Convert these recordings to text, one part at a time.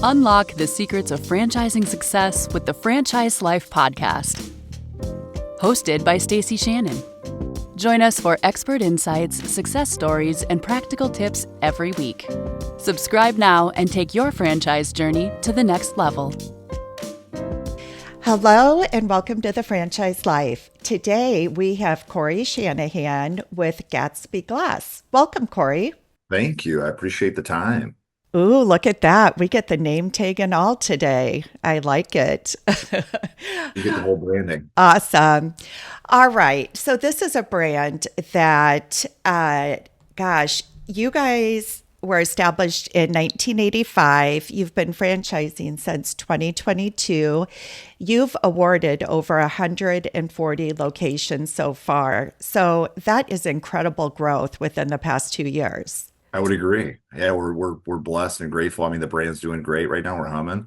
Unlock the secrets of franchising success with the Franchise Life podcast. Hosted by Stacey Shannon. Join us for expert insights, success stories, and practical tips every week. Subscribe now and take your franchise journey to the next level. Hello and welcome to the Franchise Life. Today we have Corey Shanahan with Gatsby Glass. Welcome, Corey. Thank you. I appreciate the time. Ooh, look at that. We get the name tag and all today. I like it. You get the whole branding. Awesome. All right. So this is a brand that, you guys were established in 1985. You've been franchising since 2022. You've awarded over 140 locations so far. So that is incredible growth within the past 2 years. I would agree. Yeah, we're blessed and grateful. I mean, the brand's doing great right now. We're humming.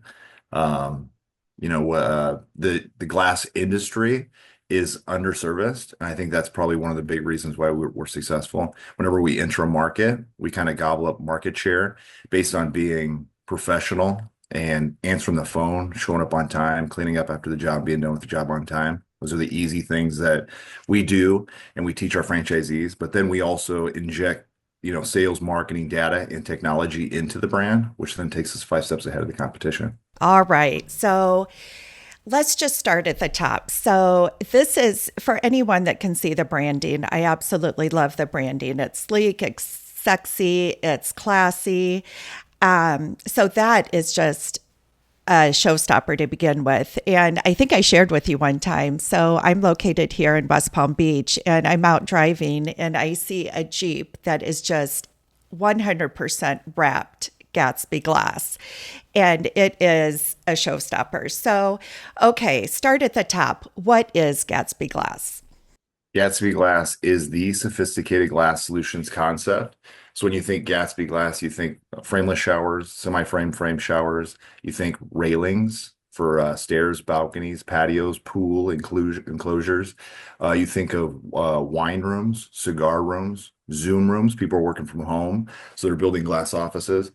The glass industry is underserviced, and I think that's probably one of the big reasons why we're successful. Whenever we enter a market, we kind of gobble up market share based on being professional and answering the phone, showing up on time, cleaning up after the job, being done with the job on time. Those are the easy things that we do, and we teach our franchisees. But then we also inject sales, marketing, data, and technology into the brand, which then takes us 5 steps ahead of the competition. All right. So let's just start at the top. So this is for anyone that can see the branding. I absolutely love the branding. It's sleek, it's sexy, it's classy. So that is just a showstopper to begin with. And I think I shared with you one time. So I'm located here in West Palm Beach and I'm out driving and I see a Jeep that is just 100% wrapped Gatsby Glass. And it is a showstopper. So, okay, start at the top. What is Gatsby Glass? Gatsby Glass is the sophisticated glass solutions concept. So when you think Gatsby Glass, you think frameless showers, semi-frame frame showers. You think railings for stairs, balconies, patios, pool enclosures. You think of wine rooms, cigar rooms, Zoom rooms. People are working from home, so they're building glass offices.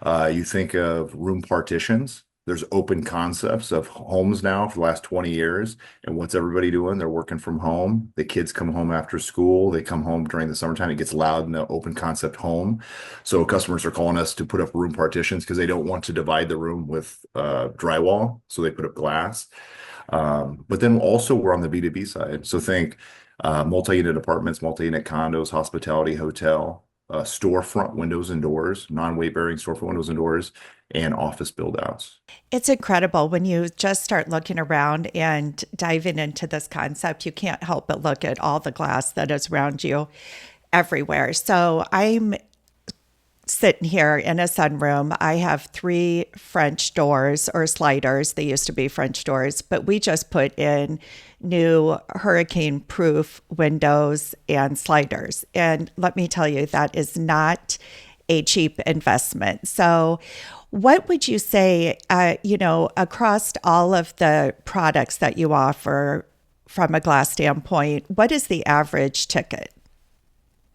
You think of room partitions. There's open concepts of homes now for the last 20 years. And what's everybody doing? They're working from home. The kids come home after school. They come home during the summertime. It gets loud in the open concept home. So customers are calling us to put up room partitions because they don't want to divide the room with drywall. So they put up glass. But then also we're on the B2B side. So think multi-unit apartments, multi-unit condos, hospitality, hotel, storefront windows and doors, non-weight bearing storefront windows and doors, and office build outs. It's incredible when you just start looking around and diving into this concept. You can't help but look at all the glass that is around you everywhere. So I'm sitting here in a sunroom. I have 3 French doors or sliders. They used to be French doors, but we just put in new hurricane-proof windows and sliders. And let me tell you, that is not a cheap investment. So what would you say, across all of the products that you offer from a glass standpoint, what is the average ticket?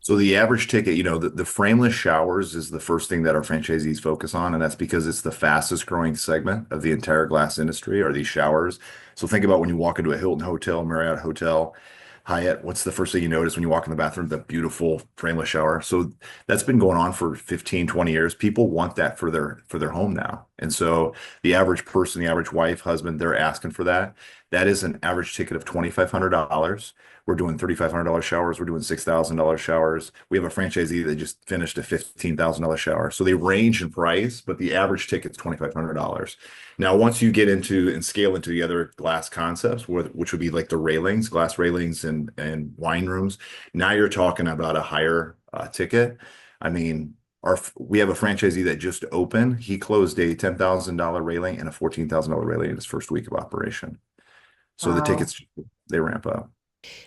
So the average ticket, the frameless showers is the first thing that our franchisees focus on, and that's because it's the fastest growing segment of the entire glass industry are these showers. So think about when you walk into a Hilton hotel, Marriott hotel, Hyatt, what's the first thing you notice when you walk in the bathroom? The beautiful frameless shower. So that's been going on for 15, 20 years. People want that for their home now. And so the average person, the average wife, husband, they're asking for that. That is an average ticket of $2,500. We're doing $3,500 showers. We're doing $6,000 showers. We have a franchisee that just finished a $15,000 shower. So they range in price, but the average ticket's $2,500. Now, once you get into and scale into the other glass concepts, which would be like the railings, glass railings and wine rooms, now you're talking about a higher ticket. I mean, we have a franchisee that just opened. He closed a $10,000 railing and a $14,000 railing in his first week of operation. So the tickets, they ramp up.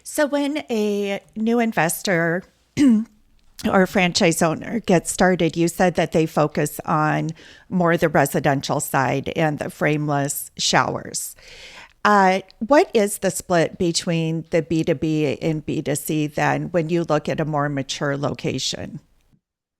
So when a new investor or franchise owner gets started, you said that they focus on more the residential side and the frameless showers. What is the split between the B2B and B2C then when you look at a more mature location?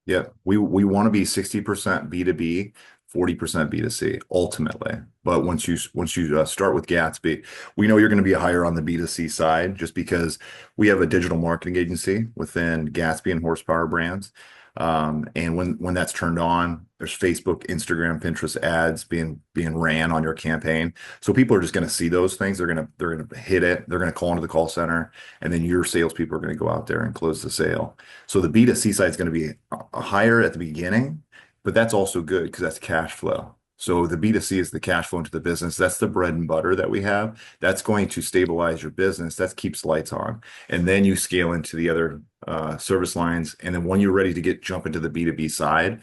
Yeah, we want to be 60% B2B, 40% B2C ultimately. But once you start with Gatsby, we know you're going to be higher on the B2C side just because we have a digital marketing agency within Gatsby and Horsepower Brands. And when that's turned on, there's Facebook, Instagram, Pinterest ads being ran on your campaign. So people are just going to see those things. They're gonna hit it. They're going to call into the call center, and then your salespeople are going to go out there and close the sale. So the B2C side is going to be higher at the beginning, but that's also good because that's cash flow. So the B2C is the cash flow into the business. That's the bread and butter that we have. That's going to stabilize your business. That keeps lights on. And then you scale into the other service lines. And then when you're ready to jump into the B2B side,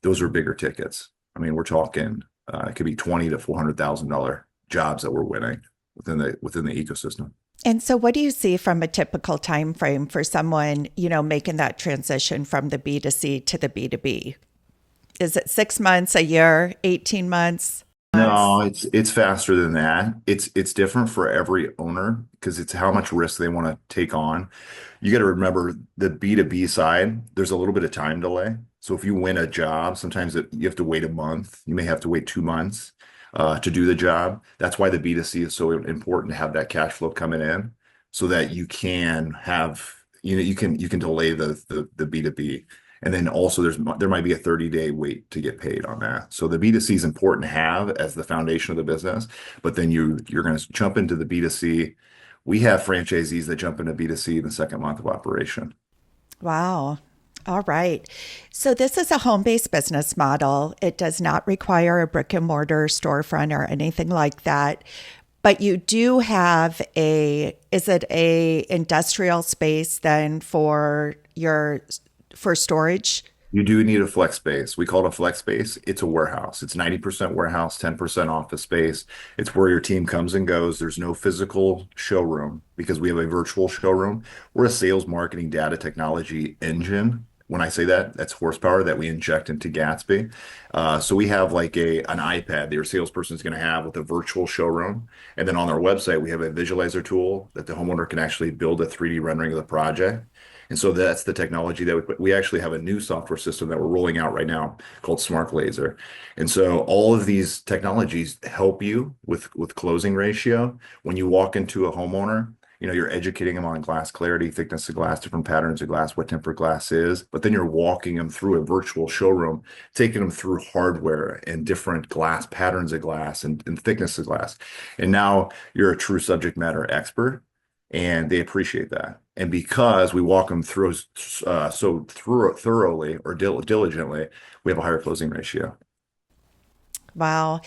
those are bigger tickets. I mean, we're talking it could be $20,000 to $400,000 jobs that we're winning within the ecosystem. And so what do you see from a typical time frame for someone, making that transition from the B2C to the B2B? Is it 6 months, a year, 18 months? No, it's faster than that. It's different for every owner because it's how much risk they want to take on. You got to remember the B2B side, there's a little bit of time delay. So if you win a job, sometimes you have to wait a month. You may have to wait 2 months to do the job. That's why the B2C is so important to have that cash flow coming in so that you can have, you can delay the B2B. And then also there might be a 30-day wait to get paid on that. So the B2C is important to have as the foundation of the business, but then you're going to jump into the B2C. We have franchisees that jump into B2C in the second month of operation. Wow. All right. So this is a home-based business model. It does not require a brick and mortar storefront or anything like that. But you do have is it a industrial space then for storage? You do need a flex space. We call it a flex space. It's a warehouse. It's 90% warehouse, 10% office space. It's where your team comes and goes. There's no physical showroom because we have a virtual showroom. We're a sales, marketing, data technology engine. When I say that, that's horsepower that we inject into Gatsby. So we have like an iPad that your salesperson is going to have with a virtual showroom. And then on our website, we have a visualizer tool that the homeowner can actually build a 3D rendering of the project. And so that's the technology that we actually have a new software system that we're rolling out right now called Smart Laser. And so all of these technologies help you with closing ratio. When you walk into a homeowner, you're educating them on glass clarity, thickness of glass, different patterns of glass, what temper glass is, but then you're walking them through a virtual showroom, taking them through hardware and different glass patterns of glass and thickness of glass. And now you're a true subject matter expert. And they appreciate that. And because we walk them through thoroughly or diligently, we have a higher closing ratio. Wow.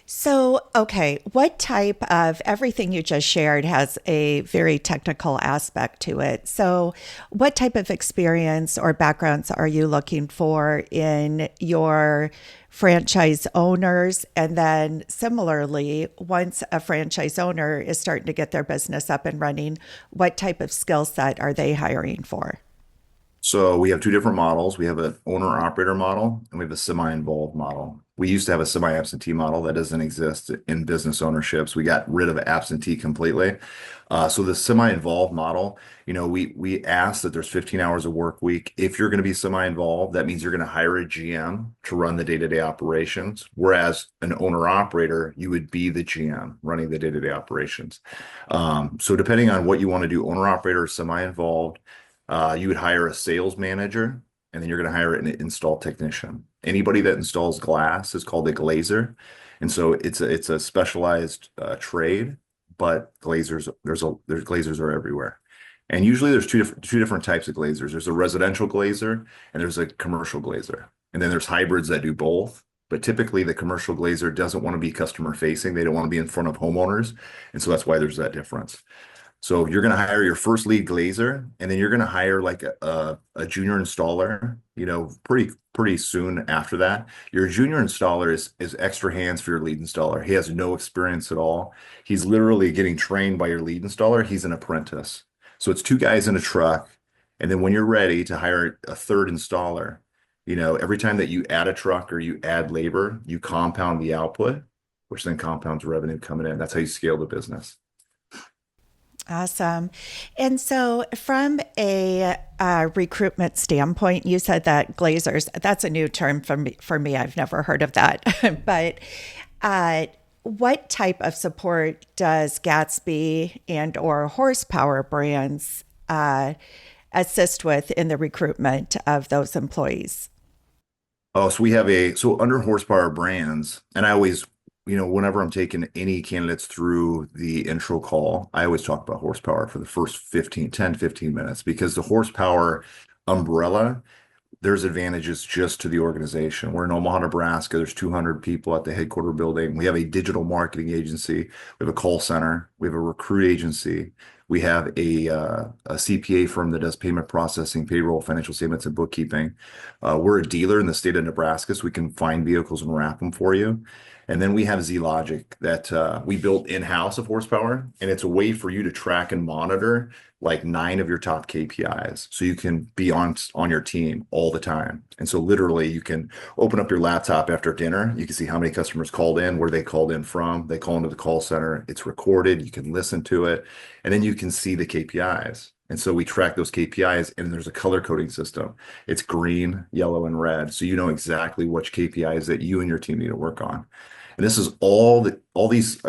So, okay, what type of everything you just shared has a very technical aspect to it. So, what type of experience or backgrounds are you looking for in your franchise owners? And then similarly, once a franchise owner is starting to get their business up and running, what type of skill set are they hiring for? So we have two different models. We have an owner-operator model and we have a semi-involved model. We used to have a semi-absentee model that doesn't exist in business ownerships. We got rid of absentee completely. So the semi-involved model, we ask that there's 15 hours of work week. If you're going to be semi-involved, that means you're going to hire a GM to run the day-to-day operations. Whereas an owner-operator, you would be the GM running the day-to-day operations. So depending on what you want to do, owner-operator or semi-involved, you would hire a sales manager, and then you're going to hire an install technician. Anybody that installs glass is called a glazer, and so it's a specialized trade. But glazers, there's glazers are everywhere, and usually there's two different types of glazers. There's a residential glazer and there's a commercial glazer, and then there's hybrids that do both. But typically, the commercial glazer doesn't want to be customer facing; they don't want to be in front of homeowners, and so that's why there's that difference. So you're going to hire your first lead glazer, and then you're going to hire like a junior installer, pretty soon after that. Your junior installer is extra hands for your lead installer. He has no experience at all. He's literally getting trained by your lead installer. He's an apprentice. So it's two guys in a truck. And then when you're ready to hire a third installer, every time that you add a truck or you add labor, you compound the output, which then compounds revenue coming in. That's how you scale the business. Awesome. And so, from a recruitment standpoint, you said that glazers, that's a new term for me. I've never heard of that. But uh, what type of support does Gatsby and or Horsepower brands assist with in the recruitment of those employees? Oh, so we have so under horsepower brands, and I always, whenever I'm taking any candidates through the intro call, I always talk about horsepower for the first 15 minutes because the horsepower umbrella, there's advantages just to the organization. We're in Omaha, Nebraska. There's 200 people at the headquarter building. We have a digital marketing agency. We have a call center. We have a recruit agency. We have a CPA firm that does payment processing, payroll, financial statements, and bookkeeping. We're a dealer in the state of Nebraska, so we can find vehicles and wrap them for you. And then we have Z-Logic that we built in-house of horsepower, and it's a way for you to track and monitor like 9 of your top KPIs. So you can be on your team all the time. And so literally you can open up your laptop after dinner. You can see how many customers called in, where they called in from. They call into the call center. It's recorded. You can listen to it. And then you can see the KPIs. And so we track those KPIs, and there's a color coding system. It's green, yellow, and red. So you know exactly which KPIs that you and your team need to work on. And this is all these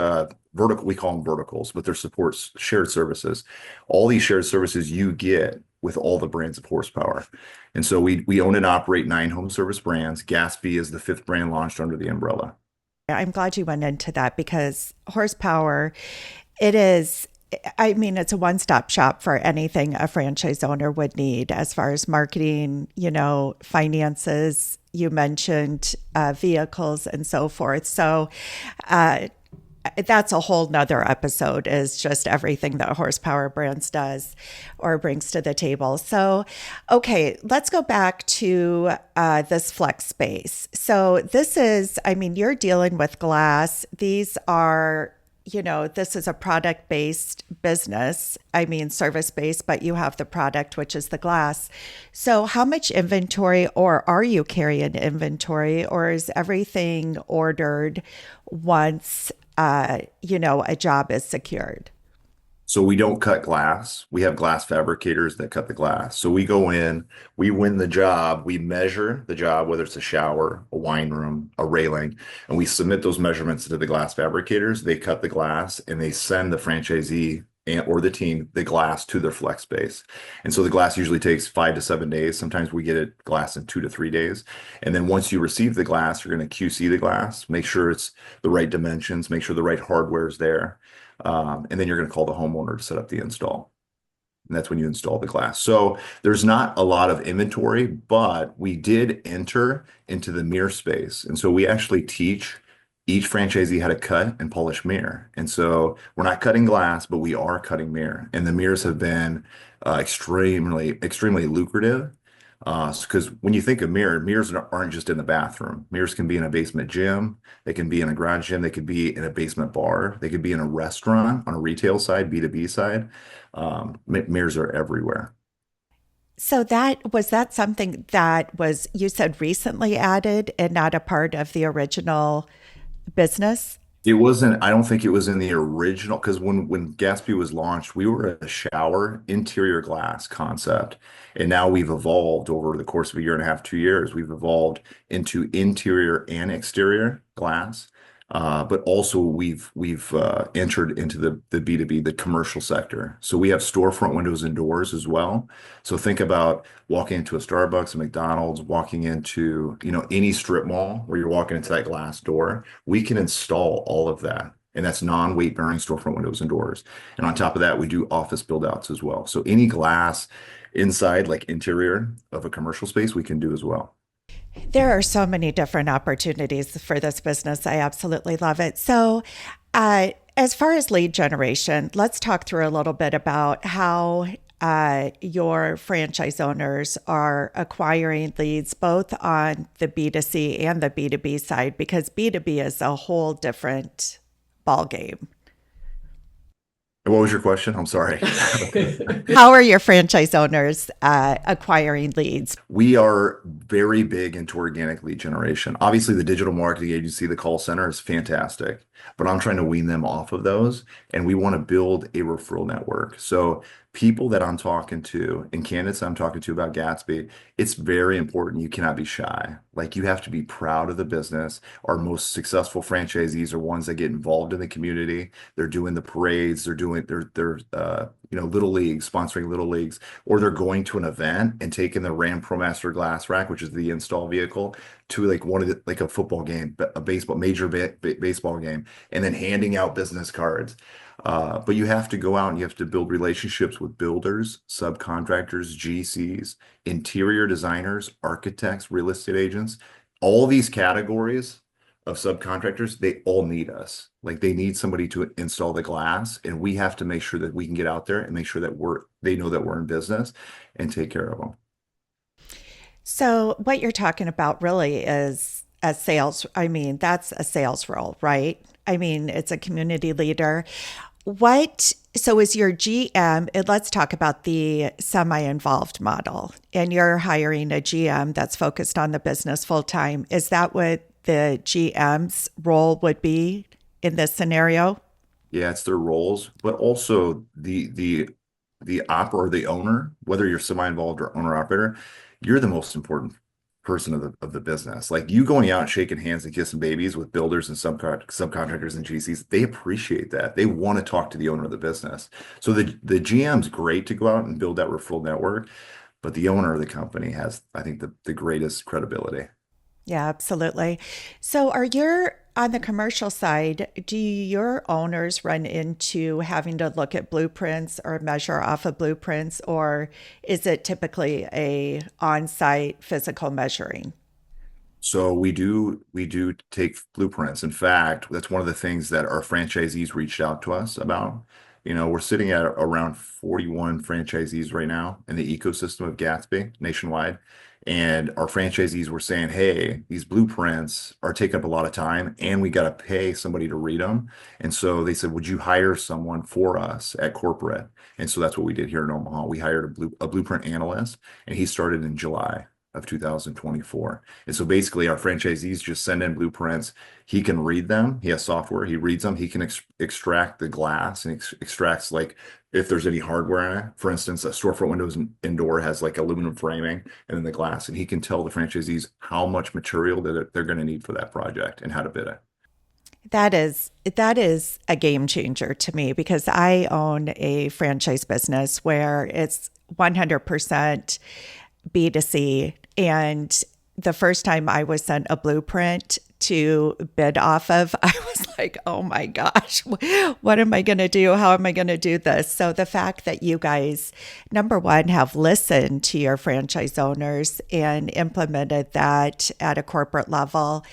vertical, we call them verticals, but they're supports shared services. All these shared services you get with all the brands of horsepower. And so we own and operate 9 home service brands. Gatsby is the 5th brand launched under the umbrella. I'm glad you went into that because Horsepower, it is, I mean, it's a one-stop shop for anything a franchise owner would need as far as marketing, finances. You mentioned vehicles and so forth. So that's a whole nother episode, is just everything that Horsepower Brands does or brings to the table. So, okay, let's go back to this flex space. So this is, I mean, you're dealing with glass. These are, this is a product-based business. I mean, service-based, but you have the product, which is the glass. So how much inventory, or are you carrying inventory, or is everything ordered once a job is secured? So we don't cut glass. We have glass fabricators that cut the glass. So we go in, we win the job, we measure the job, whether it's a shower, a wine room, a railing, and we submit those measurements to the glass fabricators. They cut the glass and they send the franchisee or the team the glass to their flex space. And so the glass usually takes 5 to 7 days. Sometimes we get it glass in 2 to 3 days. And then once you receive the glass, you're going to QC the glass, make sure it's the right dimensions, make sure the right hardware is there. And then you're going to call the homeowner to set up the install. And that's when you install the glass. So there's not a lot of inventory, but we did enter into the mirror space. And so we actually teach each franchisee how to cut and polish mirror. And so we're not cutting glass, but we are cutting mirror. And the mirrors have been extremely lucrative. Because when you think of mirrors aren't just in the bathroom. Mirrors can be in a basement gym. They can be in a garage gym. They could be in a basement bar. They could be in a restaurant on a retail side, B2B side. Mirrors are everywhere. So was that something that was, you said, recently added and not a part of the original business? It wasn't, I don't think it was in the original, because when Gatsby was launched, we were a shower interior glass concept. And now we've evolved over the course of a year and a half, 2 years. We've evolved into interior and exterior glass. But also we've entered into the B2B, the commercial sector. So we have storefront windows and doors as well. So think about walking into a Starbucks, a McDonald's, walking into, any strip mall where you're walking into that glass door. We can install all of that. And that's non-weight bearing storefront windows and doors. And on top of that, we do office build outs as well. So any glass inside, like interior of a commercial space, we can do as well. There are so many different opportunities for this business. I absolutely love it. So, as far as lead generation, let's talk through a little bit about how your franchise owners are acquiring leads both on the B2C and the B2B side, because B2B is a whole different ballgame. What was your question? I'm sorry. How are your franchise owners acquiring leads? We are very big into organic lead generation. Obviously, the digital marketing agency, the call center is fantastic, but I'm trying to wean them off of those. And we want to build a referral network. So, people that I'm talking to and candidates I'm talking to about Gatsby, it's very important. You cannot be shy. Like, you have to be proud of the business. Our most successful franchisees are ones that get involved in the community. They're doing the parades, they're doing little leagues, sponsoring little leagues, or they're going to an event and taking the Ram ProMaster glass rack, which is the install vehicle, to like one of the like a football game, a baseball baseball game, and then handing out business cards. But you have to go out and you have to build relationships with builders, subcontractors, GCs, interior designers, architects, real estate agents, all these categories of subcontractors, they all need us. Like, they need somebody to install the glass, and we have to make sure that we can get out there and make sure that they know that we're in business and take care of them. So, what you're talking about really is a sales, I mean, that's a sales role, right? I mean, it's a community leader. So is your GM, and let's talk about the semi-involved model, and you're hiring a GM that's focused on the business full time. Is that what the GM's role would be in this scenario? Yeah, it's their roles, but also the owner, whether you're semi-involved or owner operator, you're the most important person of the business. Like, you going out and shaking hands and kissing babies with builders and subcontractors and GCs, they appreciate that. They want to talk to the owner of the business. So the GM's great to go out and build that referral network, but the owner of the company has, I think, the greatest credibility. Yeah, absolutely. So on the commercial side, do your owners run into having to look at blueprints or measure off of blueprints, or is it typically a on-site physical measuring? So we do take blueprints. In fact, that's one of the things that our franchisees reached out to us about. We're sitting at around 41 franchisees right now in the ecosystem of Gatsby nationwide. And our franchisees were saying, hey, these blueprints are taking up a lot of time and we got to pay somebody to read them. And so they said, would you hire someone for us at corporate? And so that's what we did here in Omaha. We hired a blueprint analyst, and he started in July of 2024. And so basically our franchisees just send in blueprints. He can read them. He has software. He reads them. He can extract the glass and extracts, like, if there's any hardware in it. For instance, a storefront windows indoor has like aluminum framing and then the glass, and he can tell the franchisees how much material that they're going to need for that project and how to bid it. That is a game changer to me, because I own a franchise business where it's 100% B2C. And the first time I was sent a blueprint to bid off of, I was like, oh my gosh, what am I going to do? How am I going to do this? So the fact that you guys, number one, have listened to your franchise owners and implemented that at a corporate level,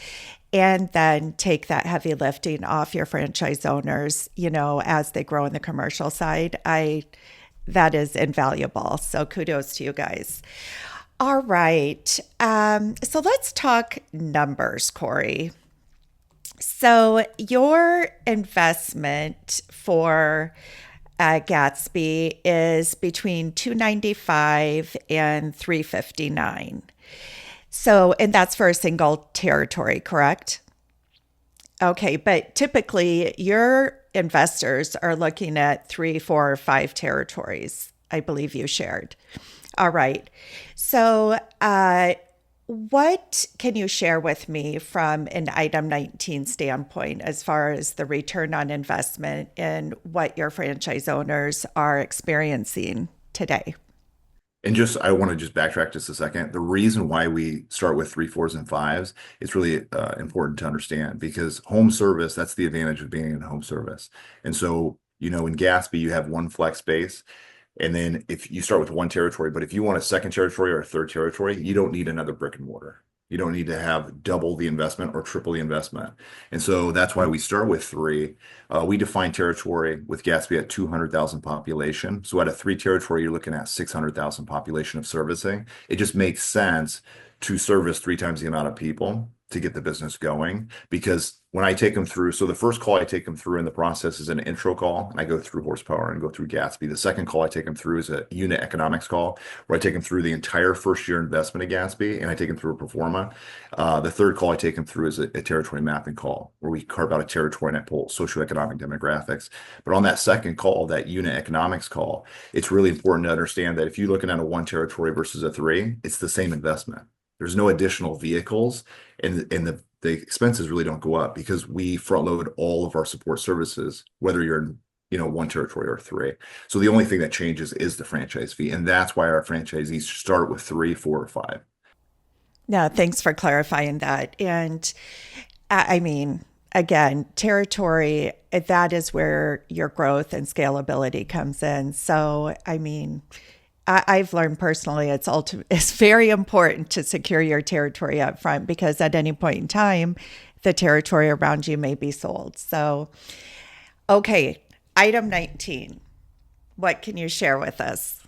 and then take that heavy lifting off your franchise owners, as they grow in the commercial side, that is invaluable. So kudos to you guys. All right. So let's talk numbers, Corey. So your investment for Gatsby is between 295 and 359. So, and that's for a single territory, correct? Okay, but typically your investors are looking at 3, 4, or 5 territories, I believe you shared. All right. So, what can you share with me from an item 19 standpoint as far as the return on investment and what your franchise owners are experiencing today? And I want to just backtrack just a second. The reason why we start with three, fours, and fives, it's really important to understand, because home service, that's the advantage of being in home service. And so, in Gatsby, you have one flex space. And then if you start with one territory, but if you want a second territory or a third territory, you don't need another brick and mortar. You don't need to have double the investment or triple the investment. And so that's why we start with three. We define territory with Gatsby at 200,000 population. So at a three territory, you're looking at 600,000 population of servicing. It just makes sense to service three times the amount of people to get the business going. Because when I take them through, so the first call I take them through in the process is an intro call, and I go through horsepower and go through Gatsby. The second call I take them through is a unit economics call, where I take them through the entire first year investment of Gatsby, and I take them through a pro forma. The third call I take them through is a territory mapping call, where we carve out a territory and I pull socioeconomic demographics. But on that second call, that unit economics call, it's really important to understand that if you're looking at a one territory versus a three, it's the same investment. There's no additional vehicles, and the expenses really don't go up because we front load all of our support services, whether you're in, one territory or three. So the only thing that changes is the franchise fee, and that's why our franchisees start with 3, 4, or 5. Yeah, thanks for clarifying that. And I mean, again, territory, that is where your growth and scalability comes in. So, I mean, I've learned personally it's very important to secure your territory up front, because at any point in time, the territory around you may be sold. So, okay, item 19. What can you share with us?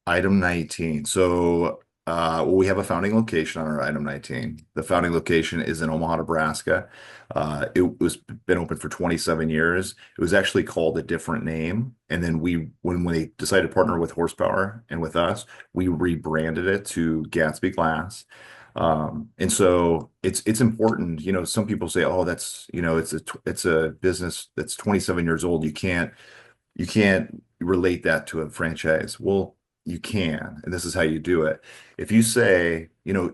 Item 19. So we have a founding location on our item 19. The founding location is in Omaha, Nebraska. It was been open for 27 years. It was actually called a different name. And then when we decided to partner with Horsepower and with us, we rebranded it to Gatsby Glass. And so it's important, some people say, oh, that's, it's a business that's 27 years old. You can't relate that to a franchise. Well, you can, and this is how you do it. If you say,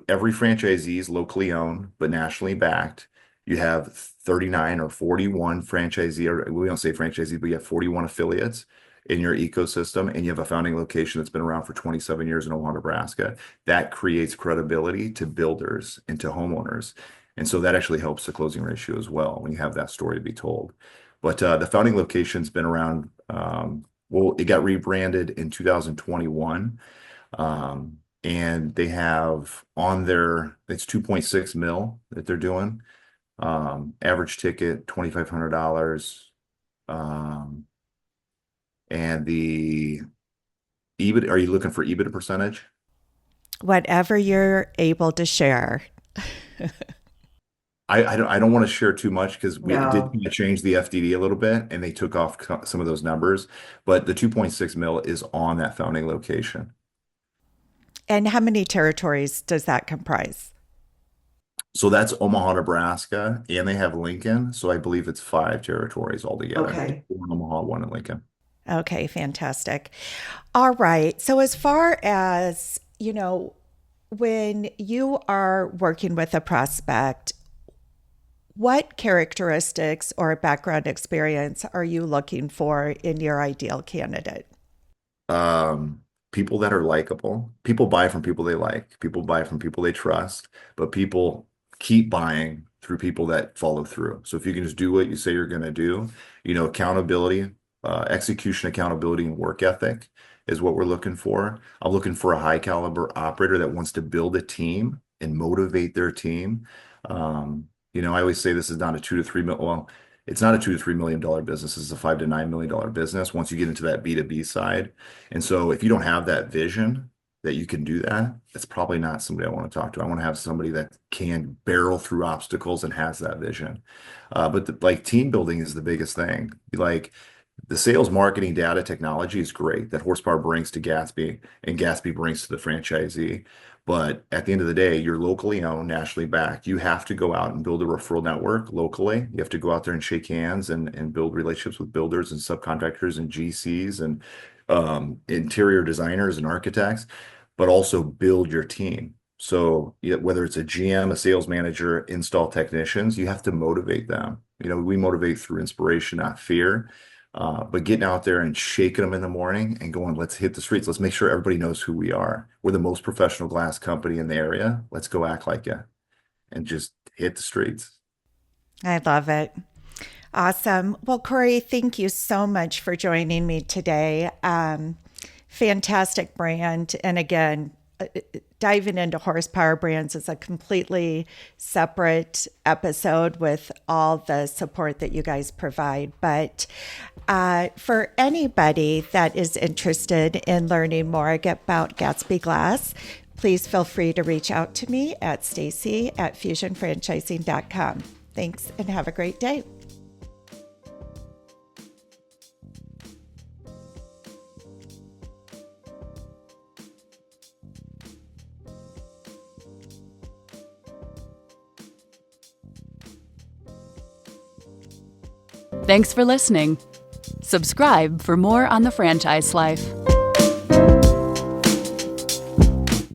every franchisee is locally owned but nationally backed, you have 39 or 41 franchisee, or we don't say franchisee, but you have 41 affiliates in your ecosystem, and you have a founding location that's been around for 27 years in Omaha, Nebraska. That creates credibility to builders and to homeowners. And so that actually helps the closing ratio as well when you have that story to be told. But the founding location's been around, it got rebranded in 2021. And they have on it's 2.6 mil that they're doing. Average ticket, $2,500. And the EBITDA, are you looking for EBITDA percentage? Whatever you're able to share. I don't want to share too much because we No. did kind of change the FDD a little bit, and they took off some of those numbers. But the 2.6 mil is on that founding location. And how many territories does that comprise? So that's Omaha, Nebraska, and they have Lincoln. So I believe it's 5 territories altogether. Okay. 4 in Omaha, 1 in Lincoln. Okay, fantastic. All right. So as far as, when you are working with a prospect, what characteristics or background experience are you looking for in your ideal candidate? People that are likable. People buy from people they like. People buy from people they trust. But people keep buying through people that follow through. So if you can just do what you say you're going to do, accountability, execution, accountability, and work ethic is what we're looking for. I'm looking for a high caliber operator that wants to build a team and motivate their team. I always say this is not a it's not a $2 to $3 million business. It's a $5 to $9 million business once you get into that B2B side. And so if you don't have that vision that you can do that, it's probably not somebody I want to talk to. I want to have somebody that can barrel through obstacles and has that vision. But team building is the biggest thing. Like the sales, marketing, data, technology is great that Horsepower brings to Gatsby and Gatsby brings to the franchisee. But at the end of the day, you're locally owned, nationally backed. You have to go out and build a referral network locally. You have to go out there and shake hands and build relationships with builders and subcontractors and GCs and interior designers and architects, but also build your team. So whether it's a GM, a sales manager, install technicians, you have to motivate them. We motivate through inspiration, not fear. But getting out there and shaking them in the morning and going, let's hit the streets. Let's make sure everybody knows who we are. We're the most professional glass company in the area. Let's go act like it and just hit the streets. I love it. Awesome. Well, Corey, thank you so much for joining me today. Fantastic brand. And again, diving into Horsepower brands is a completely separate episode with all the support that you guys provide. But for anybody that is interested in learning more about Gatsby Glass, Please feel free to reach out to me at stacy@fusionfranchising.com. Thanks and have a great day. Thanks for listening. Subscribe for more on the franchise life.